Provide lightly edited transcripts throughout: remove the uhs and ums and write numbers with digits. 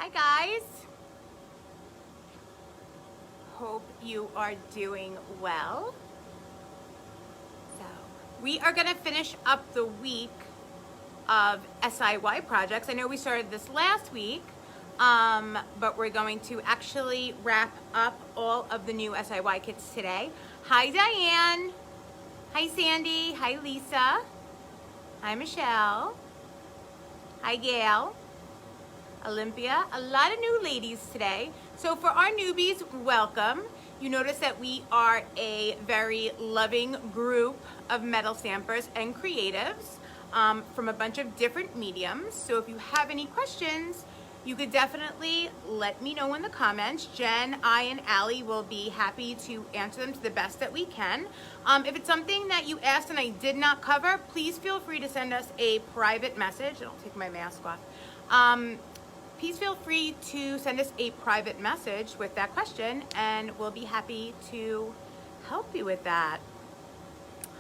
Hi guys. Hope you are doing well. So we are going to finish up the week of SIY projects. I know we started this last week, but we're going to actually wrap up all of the new SIY kits today. Hi Diane. Hi Sandy. Hi Lisa. Hi Michelle. Hi Gail. Olympia, a lot of new ladies today. So for our newbies, welcome. You notice that we are a very loving group of metal stampers and creatives from a bunch of different mediums. So if you have any questions, you could definitely let me know in the comments. Jen, I, and Allie will be happy to answer them to the best that we can. If it's something that you asked and I did not cover, please feel free to send us a private message. And I'll take my mask off. Please feel free to send us a private message with that question and we'll be happy to help you with that.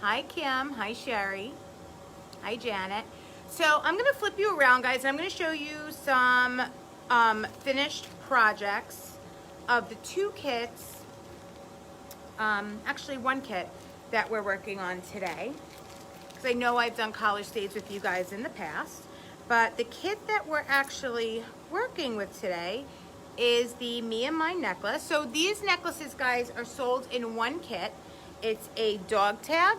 Hi Kim, hi Sherry, hi Janet. So I'm going to flip you around guys and I'm going to show you some finished projects of the two kits, actually one kit that we're working on today. Because I know I've done college days with you guys in the past. But the kit that we're actually working with today is the Me and My necklace. So these necklaces, guys, are sold in one kit. It's a dog tag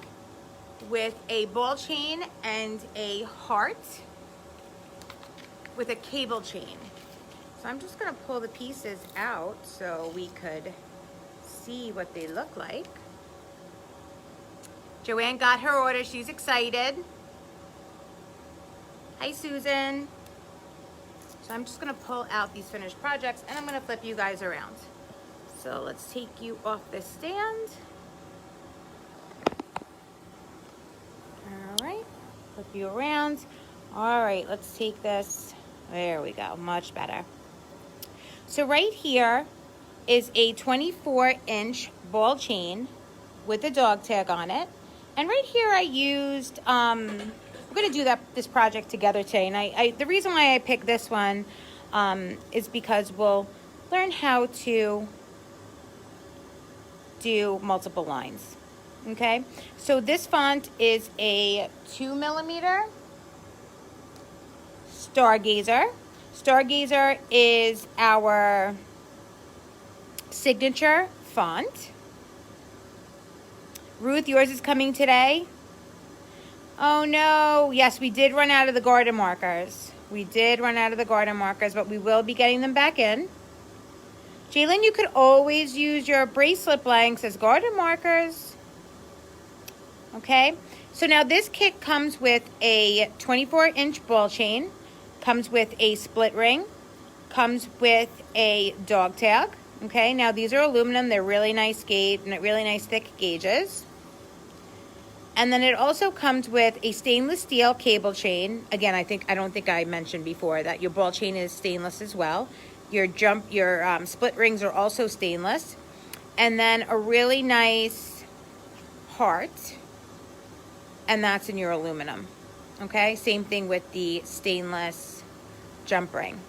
with a ball chain and a heart with a cable chain. So I'm just gonna pull the pieces out so we could see what they look like. Joanne got her order, she's excited. Hi Susan. So I'm just gonna pull out these finished projects and I'm gonna flip you guys around. So let's take you off this stand. All right, flip you around. All right, let's take this. There we go, much better. So right here is a 24-inch ball chain with a dog tag on it. And right here I used, we're going to do this project together today. And the reason why I picked this one is because we'll learn how to do multiple lines. Okay, so this font is a 2mm Stargazer. Stargazer is our signature font. Ruth, yours is coming today? Oh no, yes, we did run out of the garden markers. We did run out of the garden markers, but we will be getting them back in. Jalen, you could always use your bracelet blanks as garden markers. Okay, so now this kit comes with a 24-inch ball chain, comes with a split ring, comes with a dog tag. Okay, now these are aluminum, they're really nice gauge, really nice thick gauges. And then it also comes with a stainless steel cable chain. Again, I don't think I mentioned before that your ball chain is stainless as well. Your split rings are also stainless. And then a really nice heart. And that's in your aluminum. Okay, same thing with the stainless jump ring.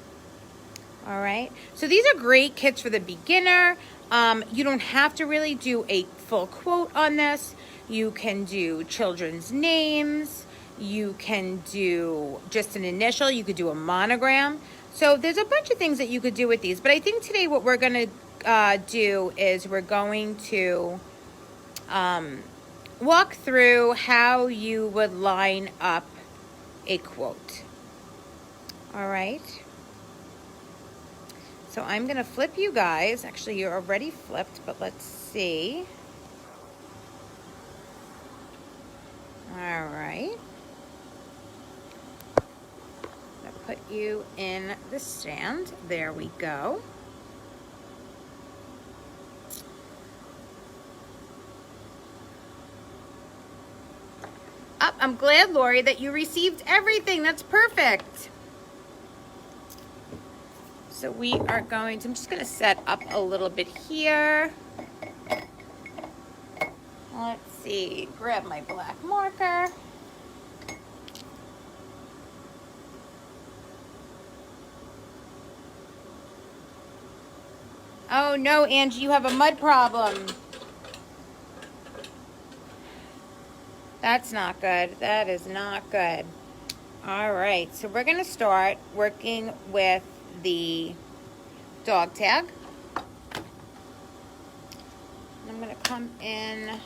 All right, so these are great kits for the beginner. You don't have to really do a full quote on this. You can do children's names. You can do just an initial. You could do a monogram. So there's a bunch of things that you could do with these. But I think today what we're going to do is we're going to walk through how you would line up a quote. All right. So I'm going to flip you guys. Actually, you're already flipped, but let's see. All right. I'm going to put you in the stand. There we go. Oh, I'm glad, Lori, that you received everything. That's perfect. So we are going to, I'm just going to set up a little bit here. Let's see, grab my black marker. Oh no, Angie, you have a mud problem. That's not good. That is not good. All right, so we're gonna start working with the dog tag. I'm gonna come in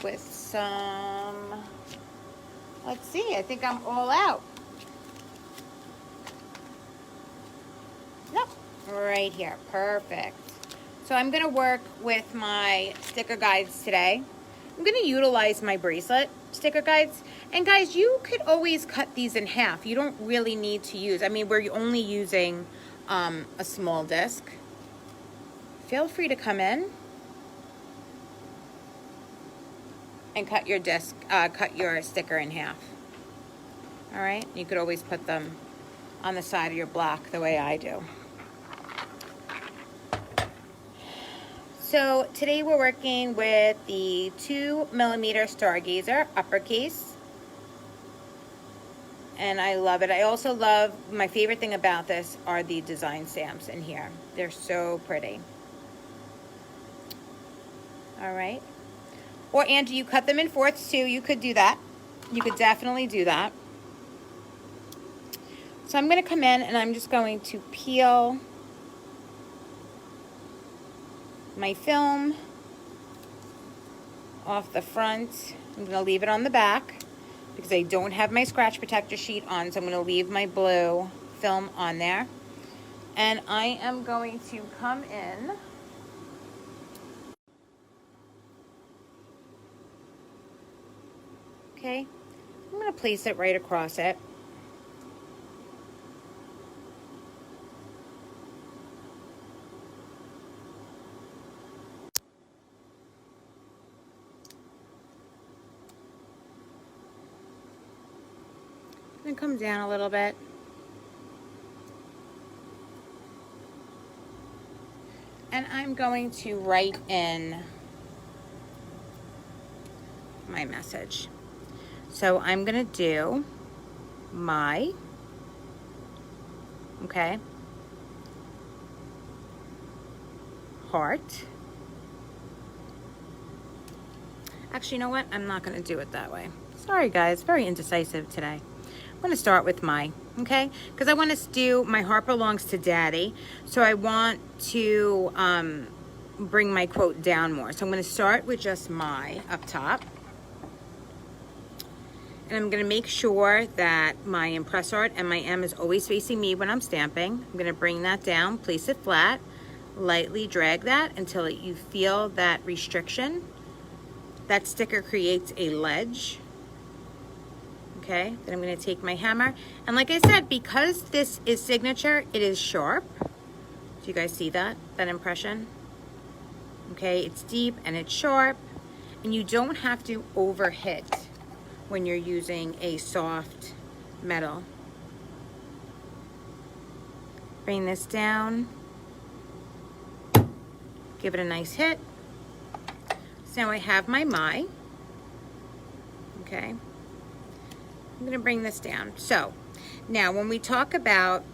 with some, let's see, I think I'm all out. Nope, right here, perfect. So I'm gonna work with my sticker guides today. I'm gonna utilize my bracelet sticker guides. And guys, you could always cut these in half. You don't really need to use, I mean, we're only using a small disc. Feel free to come in and cut your disc, cut your sticker in half. All right, you could always put them on the side of your block the way I do. So today we're working with the 2mm Stargazer uppercase. And I love it. I also love, my favorite thing about this are the design stamps in here. They're so pretty. All right. Or Angie, you cut them in fourths too. You could do that. You could definitely do that. So I'm going to come in and I'm just going to peel my film off the front. I'm going to leave it on the back because I don't have my scratch protector sheet on, so I'm going to leave my blue film on there. And I am going to come in okay, I'm going to place it right across it. And come down a little bit. And I'm going to write in my message. So I'm going to do my, okay, heart. Actually, you know what? I'm not going to do it that way. Sorry, guys. Very indecisive today. I'm going to start with my, okay? Because I want to do, my heart belongs to Daddy. So I want to bring my quote down more. So I'm going to start with just my up top. And I'm going to make sure that my ImpressArt and my M is always facing me when I'm stamping. I'm going to bring that down, place it flat, lightly drag that until you feel that restriction. That sticker creates a ledge. Okay, then I'm going to take my hammer. And like I said, because this is signature, it is sharp. Do you guys see that impression? Okay, it's deep and it's sharp. And you don't have to overhit when you're using a soft metal. Bring this down. Give it a nice hit. So now I have my. Okay. I'm going to bring this down. So now when we talk about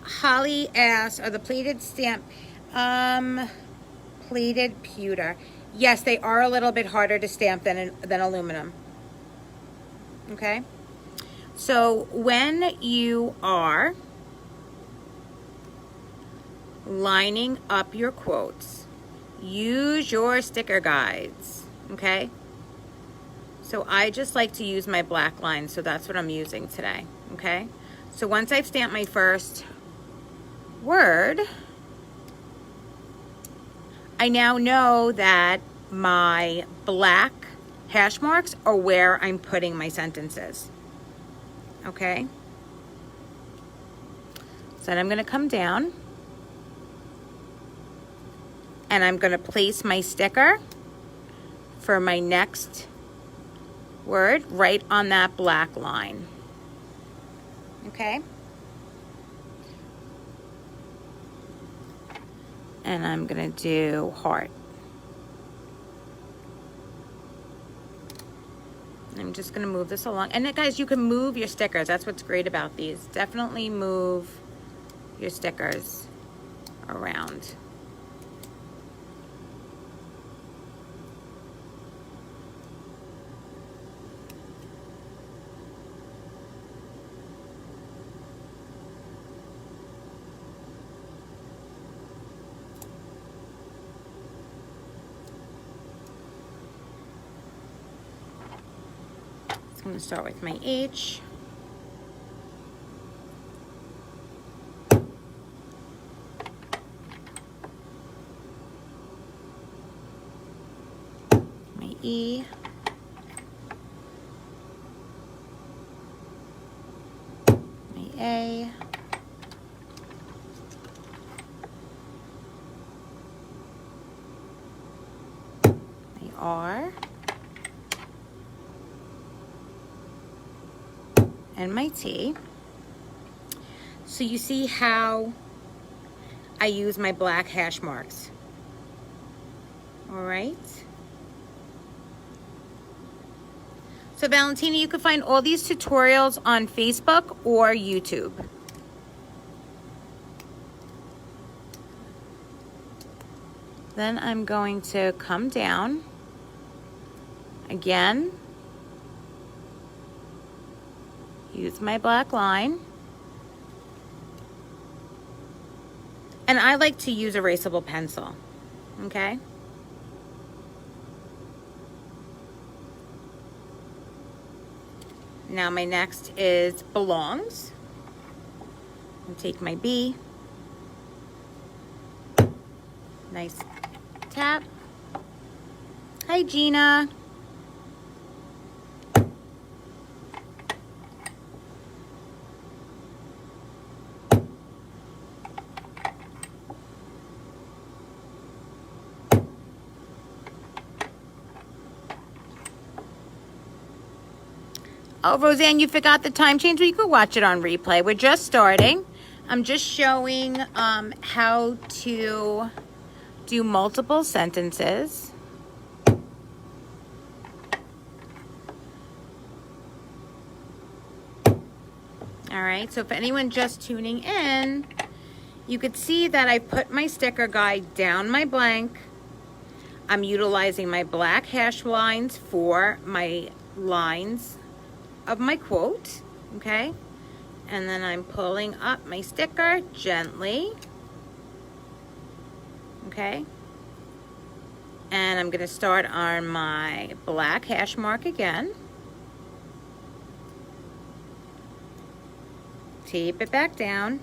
Holly asks, are the plated stamp plated pewter? Yes, they are a little bit harder to stamp than aluminum. Okay, so when you are lining up your quotes, use your sticker guides. Okay, so I just like to use my black line, so that's what I'm using today. Okay, so once I've stamped my first word, I now know that my black hash marks are where I'm putting my sentences. Okay, so then I'm going to come down and I'm going to place my sticker for my next word right on that black line. Okay, and I'm going to do heart. I'm I'm just gonna move this along. And guys, you can move your stickers. That's what's great about these. Definitely move your stickers around. I'm going to start with my H. My E. My A. My R. And my T. So you see how I use my black hash marks. All right. So Valentina, you can find all these tutorials on Facebook or YouTube. Then I'm going to come down again. Use my black line. And I like to use erasable pencil, okay? Now my next is belongs. I'll take my B. Nice tap. Hi, Gina. Oh, Roseanne, you forgot the time change. Well, you could watch it on replay. We're just starting. I'm just showing how to do multiple sentences. All right, so for anyone just tuning in, you could see that I put my sticker guide down my blank. I'm utilizing my black hash lines for my lines of my quote, okay? And then I'm pulling up my sticker gently, okay? And I'm gonna start on my black hash mark again. Tape it back down.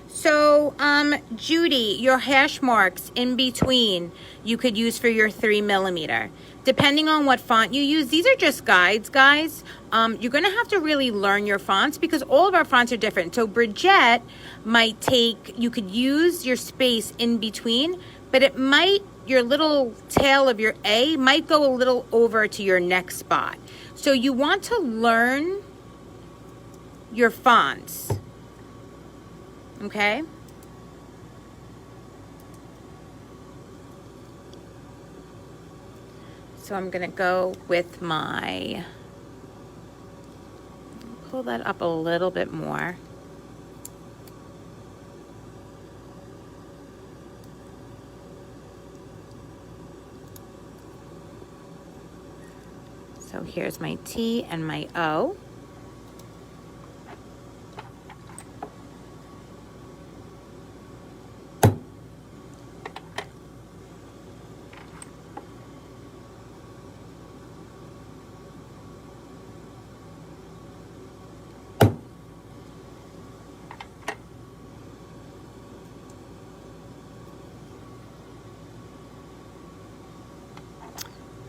So, Judy, your hash marks in between you could use for your 3mm. Depending on what font you use, these are just guides, guys. You're gonna have to really learn your fonts because all of our fonts are different. So Bridget might take, you could use your space in between, but it might, your little tail of your A might go a little over to your next spot. So you want to learn your fonts. Okay? So I'm gonna go with my, pull that up a little bit more. So here's my T and my O.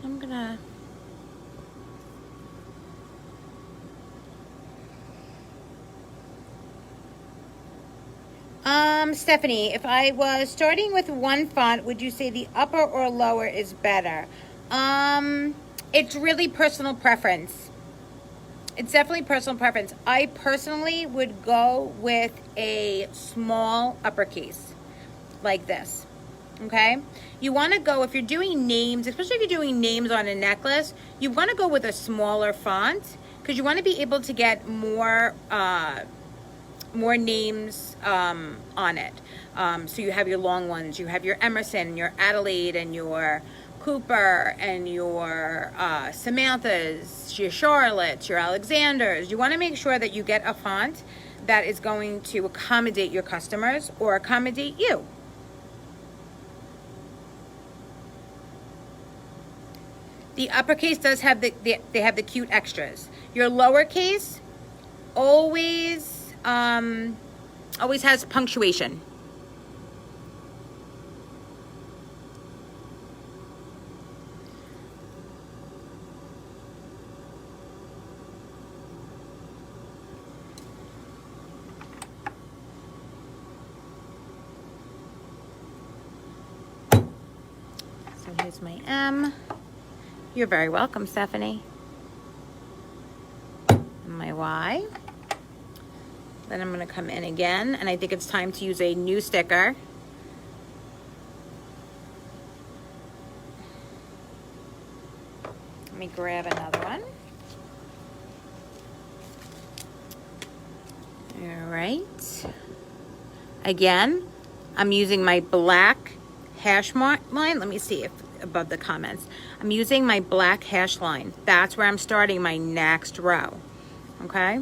I'm gonna Stephanie, if I was starting with one font, would you say the upper or lower is better? It's really personal preference. It's definitely personal preference. I personally would go with a small uppercase like this. okay? You want to go, if you're doing names, especially if you're doing names on a necklace, you want to go with a smaller font because you want to be able to get more names on it. So you have your long ones, you have your Emerson, your Adelaide, and your Cooper, and your Samantha's, your Charlottes, your Alexanders. You want to make sure that you get a font that is going to accommodate your customers or accommodate you. The uppercase does have they have the cute extras. Your lowercase always has punctuation. So here's my M. You're very welcome, Stephanie. And my Y. Then I'm going to come in again, and I think it's time to use a new sticker. Let me grab another one. All right. Again, I'm using my black hash line. Let me see if above the comments. I'm using my black hash line. That's where I'm starting my next row. Okay?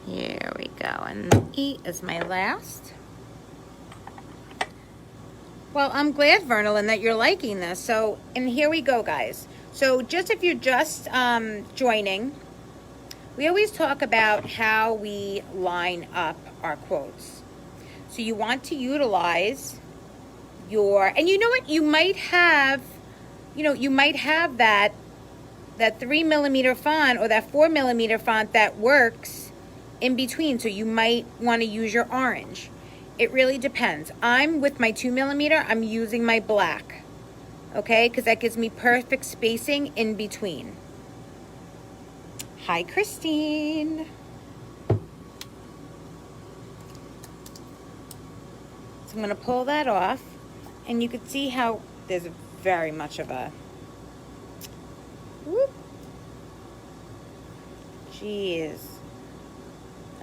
Here we go, and E is my last. Well, I'm glad, Vernalyn, that you're liking this. So, and here we go, guys. So just if you're just joining, we always talk about how we line up our quotes. So you want to utilize your, and you know what, you might have that 3mm font or that 4mm font that works in between, so you might want to use your orange. It really depends. I'm with my 2mm, I'm using my black, okay, because that gives me perfect spacing in between. Hi, Christine. So I'm going to pull that off, and you can see how there's very much of a whoop. Jeez.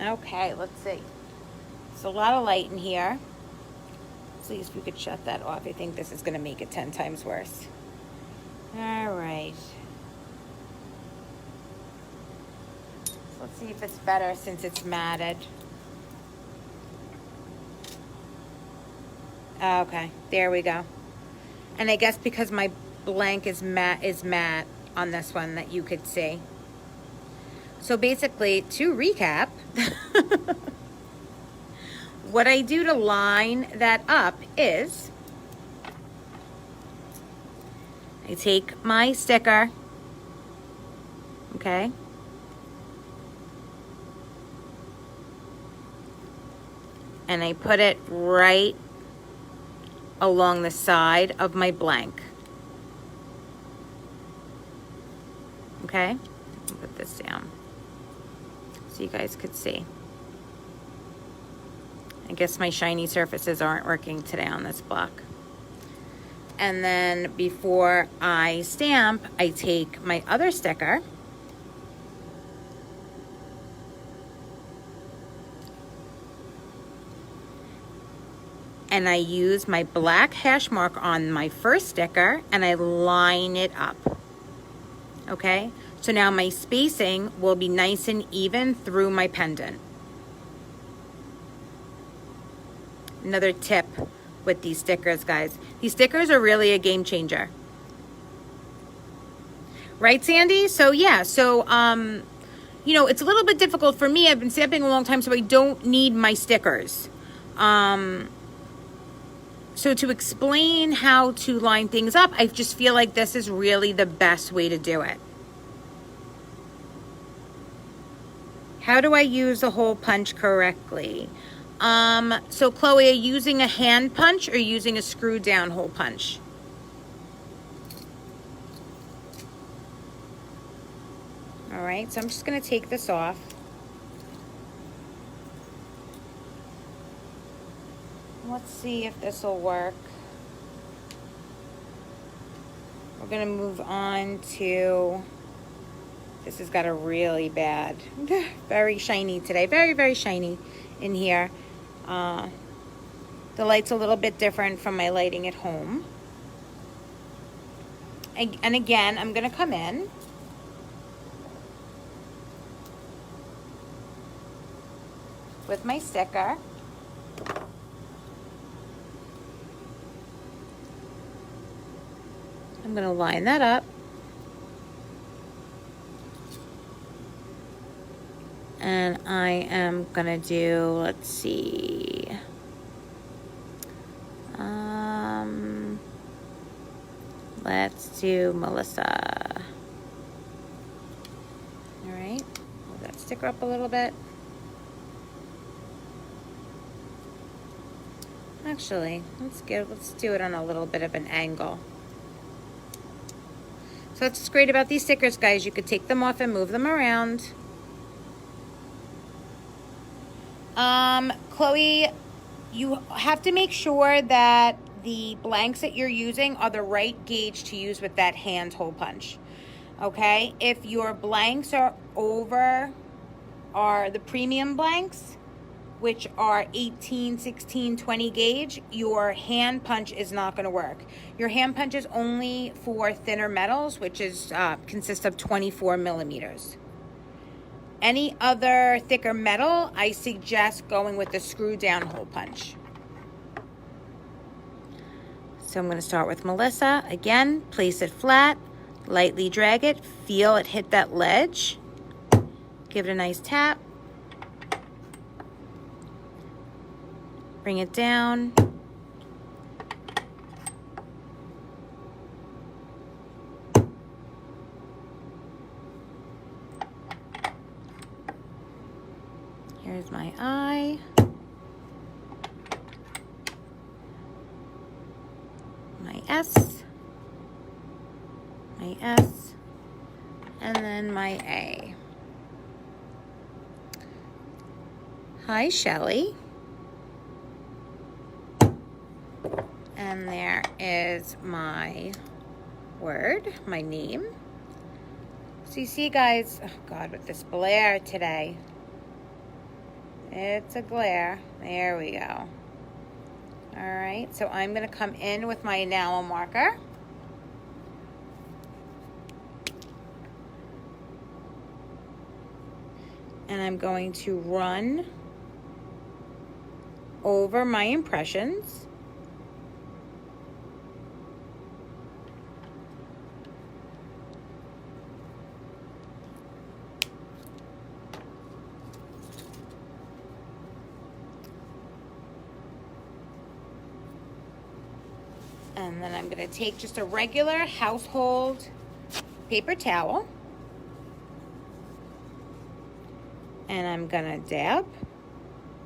Okay, let's see. It's a lot of light in here. Let's see if we could shut that off. I think this is going to make it 10 times worse. All right. So let's see if it's better since it's matted. Okay, there we go. And I guess because my blank is matte on this one that you could see. So basically, to recap, what I do to line that up is I take my sticker, okay, and I put it right along the side of my blank. Okay, put this down so you guys could see. I guess my shiny surfaces aren't working today on this block. And then before I stamp, I take my other sticker and I use my black hash mark on my first sticker and I line it up. Okay, so now my spacing will be nice and even through my pendant. Another tip with these stickers, guys. These stickers are really a game changer. Right, Sandy? So yeah, so you know, it's a little bit difficult for me. I've been stamping a long time, so I don't need my stickers. So to explain how to line things up, I just feel like this is really the best way to do it. How do I use a hole punch correctly? So Chloe, are you using a hand punch or using a screw down hole punch? All right, so I'm just gonna take this off. Let's see if this will work. We're gonna move on to, this has got a really bad, very shiny today, very, very shiny in here. The light's a little bit different from my lighting at home. And again, I'm gonna come in. With my sticker. I'm going to line that up. And I am going to do, let's see. Let's do Melissa. All right. Move that sticker up a little bit. Actually, let's do it on a little bit of an angle. So that's what's great about these stickers, guys. You could take them off and move them around. Chloe, you have to make sure that the blanks that you're using are the right gauge to use with that hand hole punch. Okay? If your blanks are the premium blanks, which are 18, 16, 20 gauge, your hand punch is not going to work. Your hand punch is only for thinner metals, which is consists of 24 millimeters. Any other thicker metal, I suggest going with the screw down hole punch. So I'm going to start with Melissa. Again, place it flat, lightly drag it, feel it hit that ledge, give it a nice tap. Bring it down. Here's my eye. My S. My S. And then my A. Hi, Shelly. And there is my word, my name. So you see, guys, oh God, with this glare today. It's a glare. There we go. All right, so I'm going to come in with my enamel marker. And I'm going to run over my impressions. And then I'm going to take just a regular household paper towel. And I'm going to dab.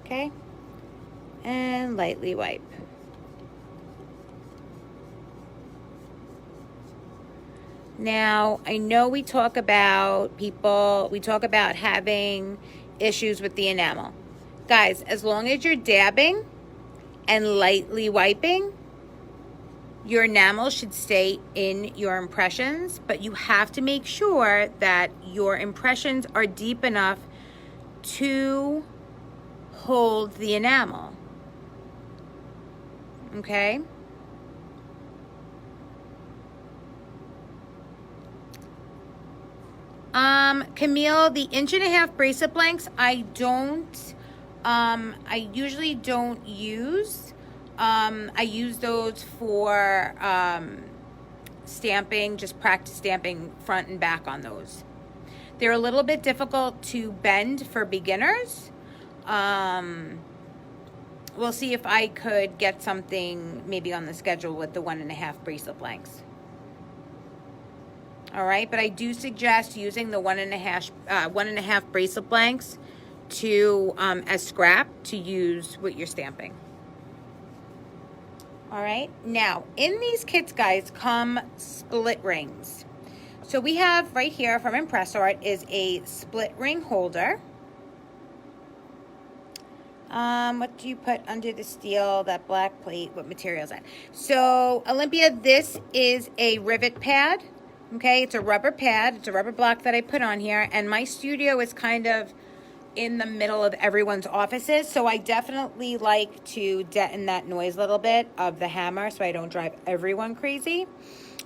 Okay. And lightly wipe. Now, I know we talk about having issues with the enamel. Guys, as long as you're dabbing and lightly wiping, your enamel should stay in your impressions, but you have to make sure that your impressions are deep enough to hold the enamel. Okay? Camille, the 1.5 bracelet blanks, I usually don't use. I use those for stamping, just practice stamping front and back on those. They're a little bit difficult to bend for beginners. We'll see if I could get something maybe on the schedule with the 1.5 bracelet blanks. All right, but I do suggest using the 1.5 bracelet blanks to as scrap to use with your stamping. All right, now in these kits, guys, come split rings. So we have right here from ImpressArt is a split ring holder. What do you put under the steel, that black plate? What material is that? So Olympia, this is a rivet pad. Okay, it's a rubber pad. It's a rubber block that I put on here, and my studio is kind of in the middle of everyone's offices, so I definitely like to deaden that noise a little bit of the hammer so I don't drive everyone crazy.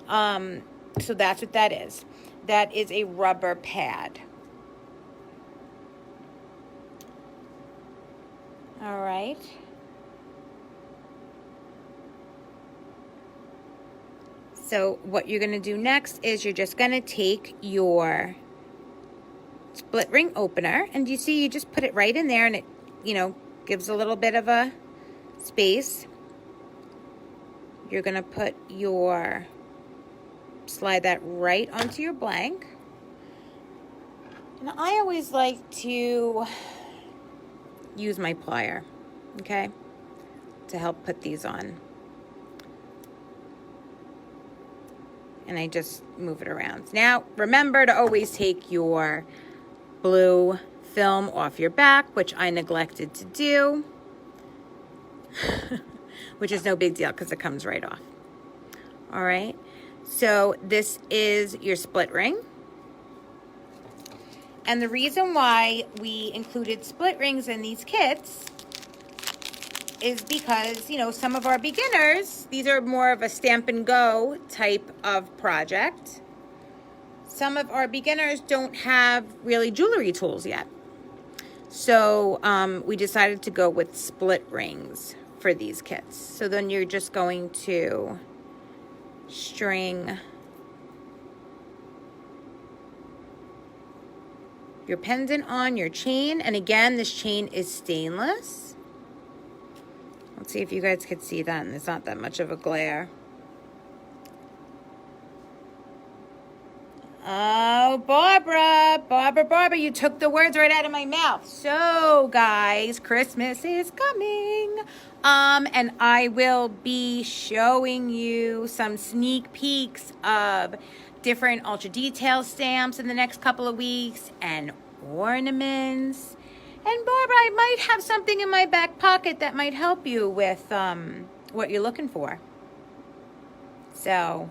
So that's what that is. That is a rubber pad. All right. So what you're going to do next is you're just going to take your split ring opener, and you see you just put it right in there, and it, you know, gives a little bit of a space. You're going to put your, slide that right onto your blank. And I always like to use my plier, okay, to help put these on. And I just move it around. Now, remember to always take your blue film off your back, which I neglected to do, which is no big deal because it comes right off. All right, so this is your split ring. And the reason why we included split rings in these kits is because, you know, some of our beginners, these are more of a stamp and go type of project. Some of our beginners don't have really jewelry tools yet. So we decided to go with split rings for these kits. So then you're just going to string your pendant on your chain. And again, this chain is stainless. Let's see if you guys could see that, and it's not that much of a glare. Oh, Barbara, you took the words right out of my mouth. So, guys, Christmas is coming. And I will be showing you some sneak peeks of different ultra detail stamps in the next couple of weeks and ornaments. And Barbara, I might have something in my back pocket that might help you with what you're looking for. So,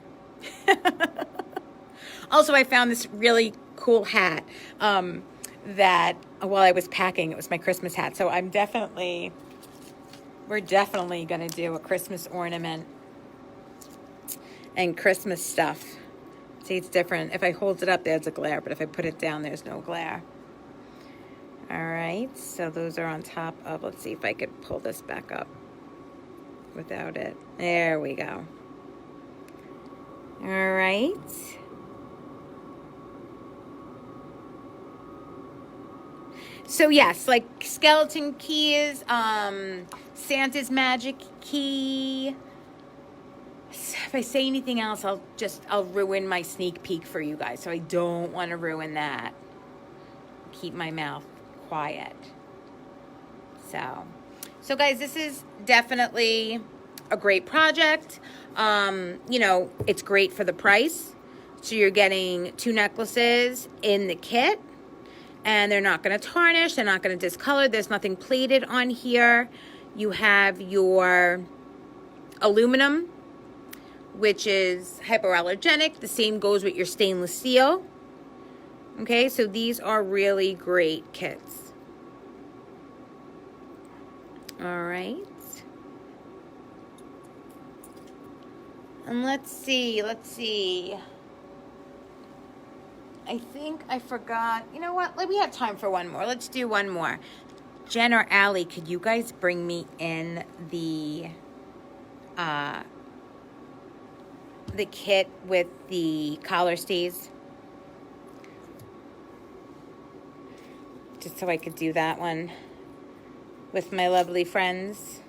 also I found this really cool hat that while I was packing, it was my Christmas hat. So we're definitely going to do a Christmas ornament and Christmas stuff. See, it's different. If I hold it up, there's a glare, but if I put it down, there's no glare. All right, so those are on top of, let's see if I could pull this back up without it. There we go. All right. So yes, like skeleton keys, Santa's magic key. If I say anything else, I'll ruin my sneak peek for you guys. So I don't want to ruin that. Keep my mouth quiet. So guys, this is definitely a great project. You know, it's great for the price. So you're getting 2 necklaces in the kit, and they're not going to tarnish. They're not going to discolor. There's nothing plated on here. You have your aluminum, which is hypoallergenic. The same goes with your stainless steel. Okay, so these are really great kits. All right. And let's see. I think I forgot. You know what? We have time for one more. Let's do one more. Jen or Allie, could you guys bring me in the kit with the collar stays? just so I could do that one with my lovely friends.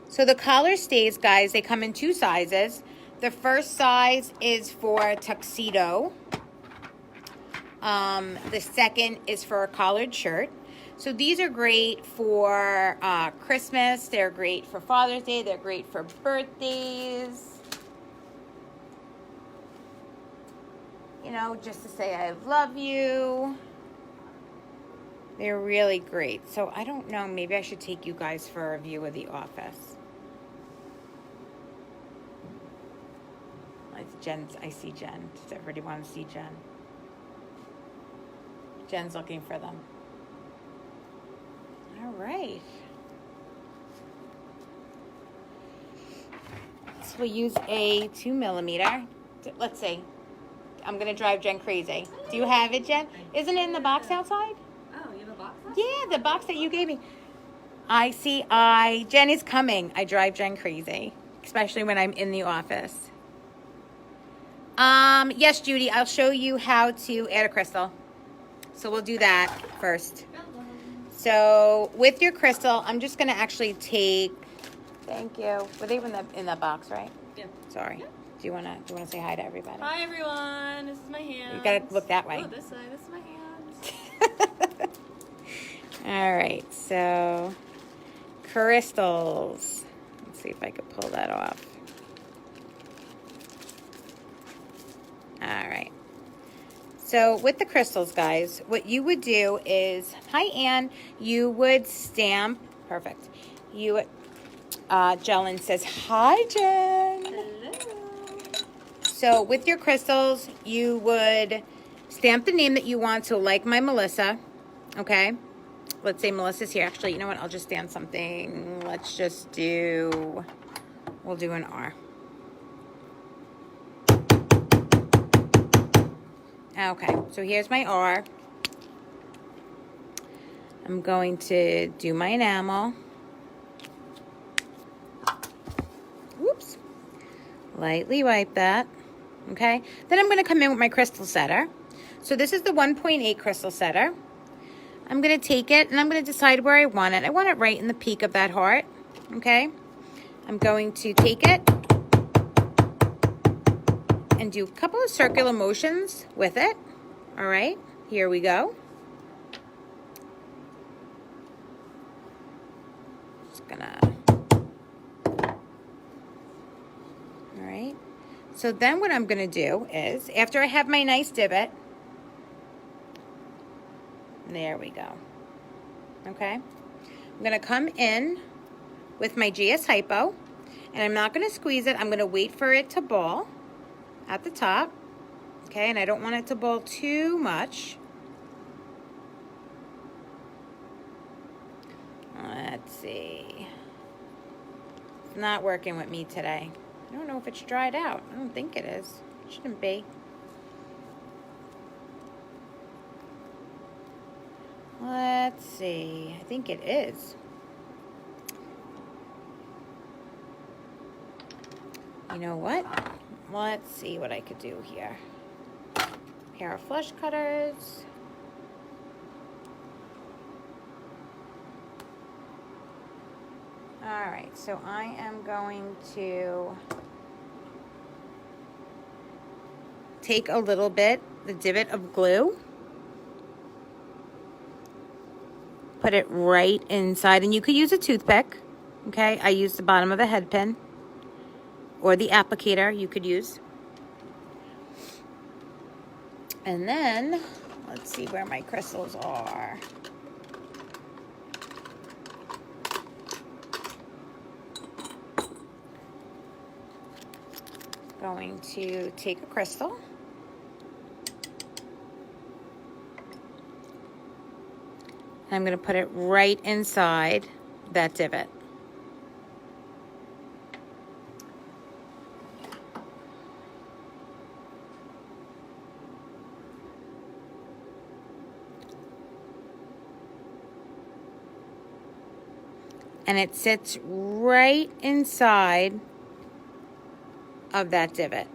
So the collar stays, guys, they come in 2 sizes. The first size is for tuxedo. The second is for a collared shirt. So these are great for Christmas. They're great for Father's Day. They're great for birthdays. You know, just to say I love you. They're really great. So I don't know, maybe I should take you guys for a view of the office. I see Jen. Does everybody want to see Jen? Jen's looking for them. All right. So we'll use a 2mm. Let's see. I'm going to drive Jen crazy. Do you have it, Jen? Isn't it in the box outside? Oh, you have a box? Yeah, the box that you gave me. Jen is coming. I drive Jen crazy, especially when I'm in the office. Yes, Judy, I'll show you how to add a crystal. So we'll do that first. So with your crystal, I'm just going to actually take, thank you. Were they in the box, right? Yeah. Sorry. Yeah. Do you want to say hi to everybody? Hi, everyone. This is my hand. You got to look that way. Oh, this side. This is my hand. All right. So crystals. Let's see if I could pull that off. All right. So with the crystals, guys, what you would do is, hi, Ann, you would stamp, perfect. Jelen says, hi, Jen. Hello. So with your crystals, you would stamp the name that you want. So like my Melissa, okay? Let's say Melissa's here. Actually, you know what? I'll just stamp something. Let's just we'll do an R. Okay, so here's my R. I'm going to do my enamel. Whoops. Lightly wipe that. Okay, then I'm going to come in with my crystal setter. So this is the 1.8 crystal setter. I'm going to take it and I'm going to decide where I want it. I want it right in the peak of that heart. Okay, I'm going to take it and do a couple of circular motions with it. All right, here we go. Just gonna, all right. So then what I'm gonna do is, after I have my nice divot, there we go. Okay, I'm gonna come in with my GS Hypo, and I'm not gonna squeeze it. I'm gonna wait for it to ball at the top, okay, and I don't want it to ball too much. Let's see. It's not working with me today. I don't know if it's dried out. I don't think it is. It shouldn't be. Let's see. I think it is. You know what? Let's see what I could do here. Pair of flush cutters. All right, so I am going to take a little bit, the divot of glue, put it right inside, and you could use a toothpick, okay? I use the bottom of a head pin, or the applicator you could use. And then, let's see where my crystals are. Going to take a crystal. And I'm going to put it right inside that divot. And it sits right inside of that divot.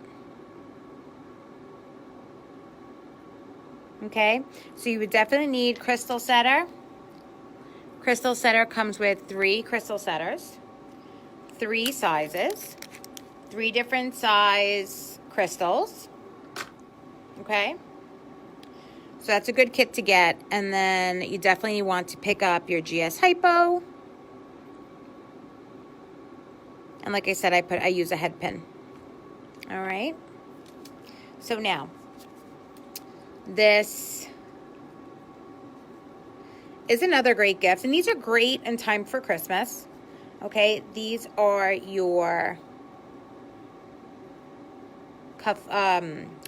Okay, so you would definitely need crystal setter. Crystal setter comes with 3 crystal setters, 3 sizes, 3 different size crystals. Okay, so that's a good kit to get. And then you definitely want to pick up your GS Hypo. And like I said, I use a head pin. All right. So now, this is another great gift, and these are great in time for Christmas. Okay, these are your cuff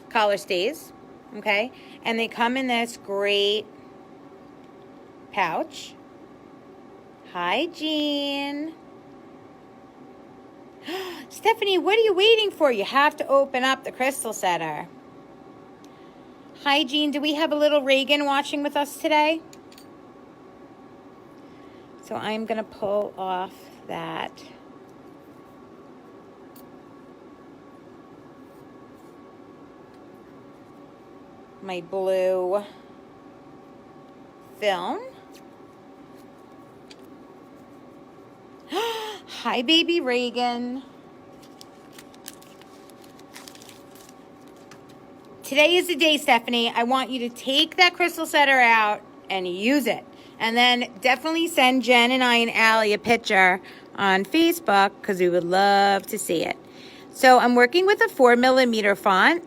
collar stays. Okay, and they come in this great pouch. Hi, Jean. Stephanie, what are you waiting for? You have to open up the crystal setter. Hi, Jean. Do we have a little Reagan watching with us today? So I'm going to pull off that my blue film. Hi, baby Reagan. Today is the day, Stephanie. I want you to take that crystal setter out and use it. And then definitely send Jen and I and Allie a picture on Facebook because we would love to see it. So I'm working with a 4mm font.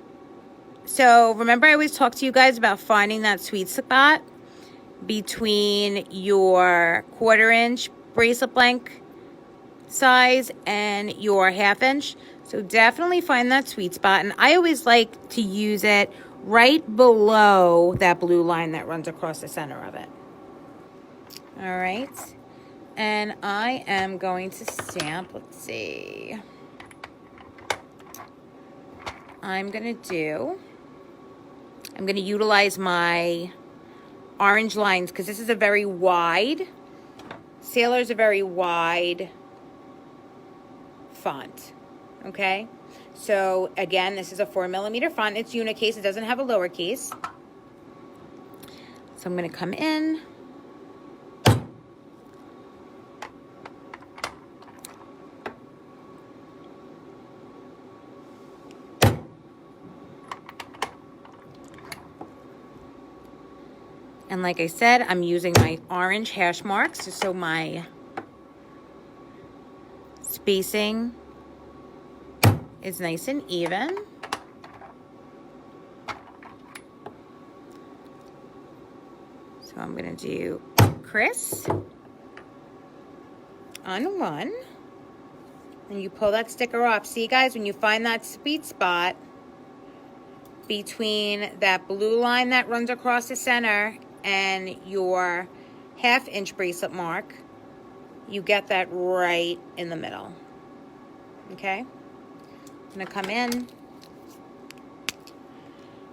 So remember I always talk to you guys about finding that sweet spot between your 1/4 inch bracelet blank size and your 1/2 inch. So definitely find that sweet spot. And I always like to use it right below that blue line that runs across the center of it. All right. And I am going to stamp, let's see. I'm going to utilize my orange lines because this is a very wide, Sailor's a very wide font. Okay, so again, this is a 4mm font. It's unicase. It doesn't have a lowercase. So I'm going to come in. And like I said, I'm using my orange hash marks just so my spacing is nice and even. So I'm going to do Chris on 1. And you pull that sticker off. See, guys, when you find that sweet spot between that blue line that runs across the center and your 1/2 inch bracelet mark, you get that right in the middle. Okay? I'm going to come in.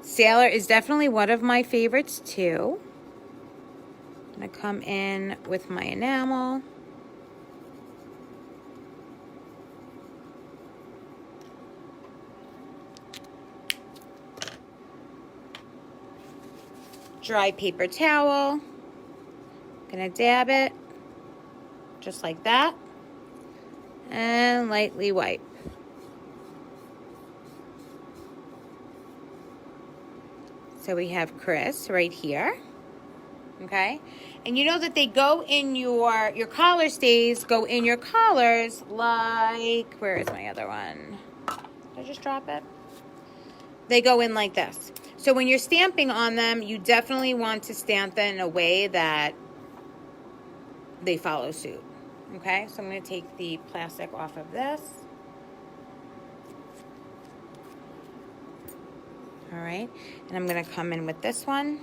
Sailor is definitely one of my favorites too. I'm going to come in with my enamel. Dry paper towel. Gonna dab it just like that and lightly wipe. So we have Chris right here. Okay, and you know that they go in your collar stays go in your collars like, where is my other one? Did I just drop it? They go in like this. So when you're stamping on them, you definitely want to stamp them in a way that they follow suit. Okay, so I'm going to take the plastic off of this. All right, and I'm going to come in with this one.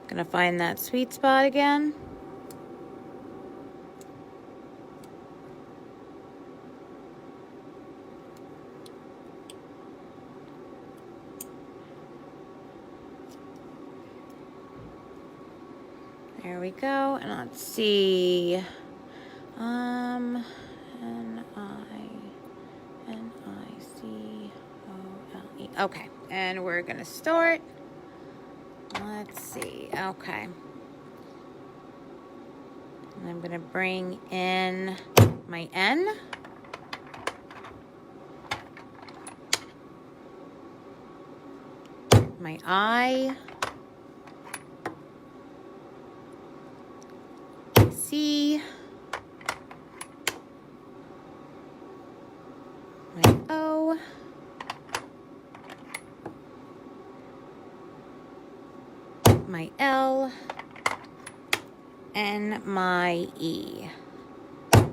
Going to find that sweet spot again. There we go, and let's see. N-I-C-O-L-E. Okay, and we're gonna start Let's see. Okay. And I'm going to bring in my N. My I. C. My O. My L. And my E. All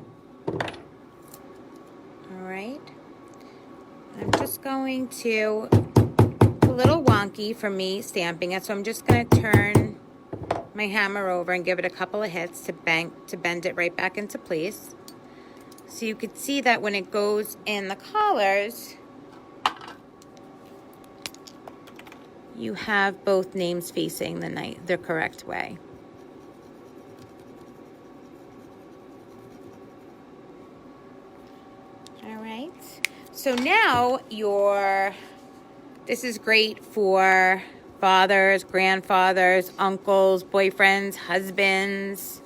right. I'm just going to, a little wonky for me stamping it, so I'm just going to turn my hammer over and give it a couple of hits to bend it right back into place. So you could see that when it goes in the collars, you have both names facing the correct way. All right. So now this is great for fathers, grandfathers, uncles, boyfriends, husbands.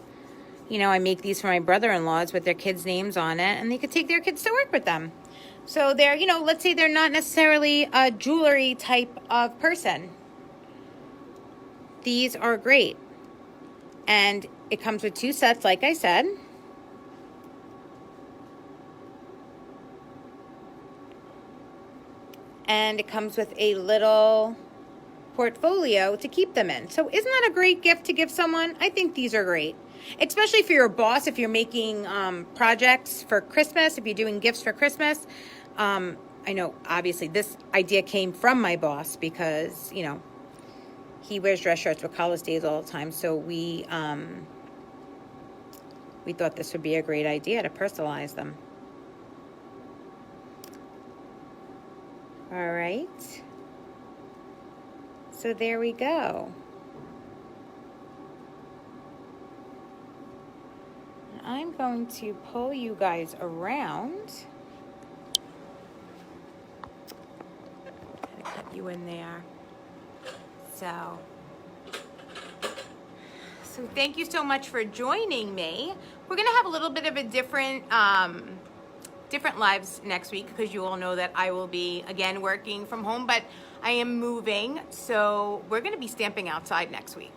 You know, I make these for my brother-in-laws with their kids' names on it, and they could take their kids to work with them. So they're, you know, let's say they're not necessarily a jewelry type of person. These are great. And it comes with 2 sets, like I said. And it comes with a little portfolio to keep them in. So isn't that a great gift to give someone? I think these are great. Especially for your boss, if you're making projects for Christmas, if you're doing gifts for Christmas. I know, obviously, this idea came from my boss because, you know, he wears dress shirts with collar stays all the time. So we thought this would be a great idea to personalize them. All right. So there we go. I'm going to pull you guys around. Cut you in there. So thank you so much for joining me. We're gonna have a little bit of a different lives next week because you all know that I will be again working from home, but I am moving, so we're gonna be stamping outside next week.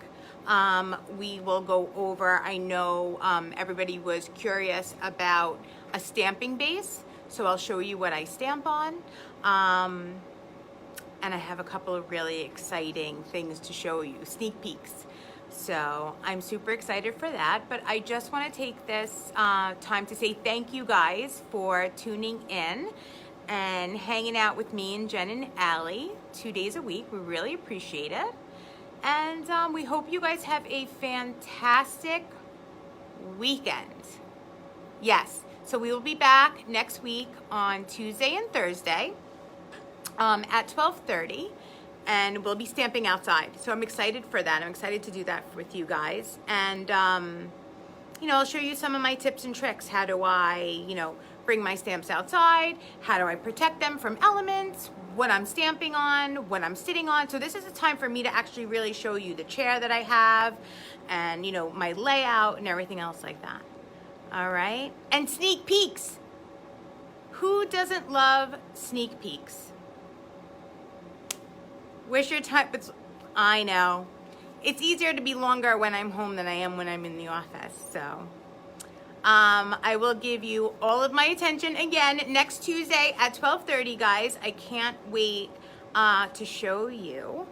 We will go over, I know everybody was curious about a stamping base, so I'll show you what I stamp on. And I have a couple of really exciting things to show you, sneak peeks. So I'm super excited for that, but I just want to take this time to say thank you guys for tuning in and hanging out with me and Jen and Allie 2 days a week. We really appreciate it. And we hope you guys have a fantastic weekend. Yes, so we will be back next week on Tuesday and Thursday at 12:30. And we'll be stamping outside. So I'm excited for that. I'm excited to do that with you guys. And, you know, I'll show you some of my tips and tricks. How do I, you know, bring my stamps outside? How do I protect them from elements? What I'm stamping on, what I'm sitting on. So this is a time for me to actually really show you the chair that I have and, you know, my layout and everything else like that. All right. And sneak peeks. Who doesn't love sneak peeks? Wish your time, I know. It's easier to be longer when I'm home than I am when I'm in the office. So I will give you all of my attention again next Tuesday at 12:30, guys. I can't wait to show you.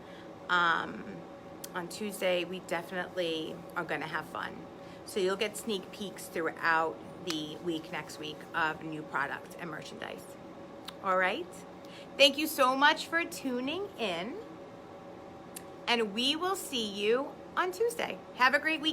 On Tuesday, we definitely are going to have fun. So you'll get sneak peeks throughout the week next week of new product and merchandise. All right? Thank you so much for tuning in. And we will see you on Tuesday. Have a great week.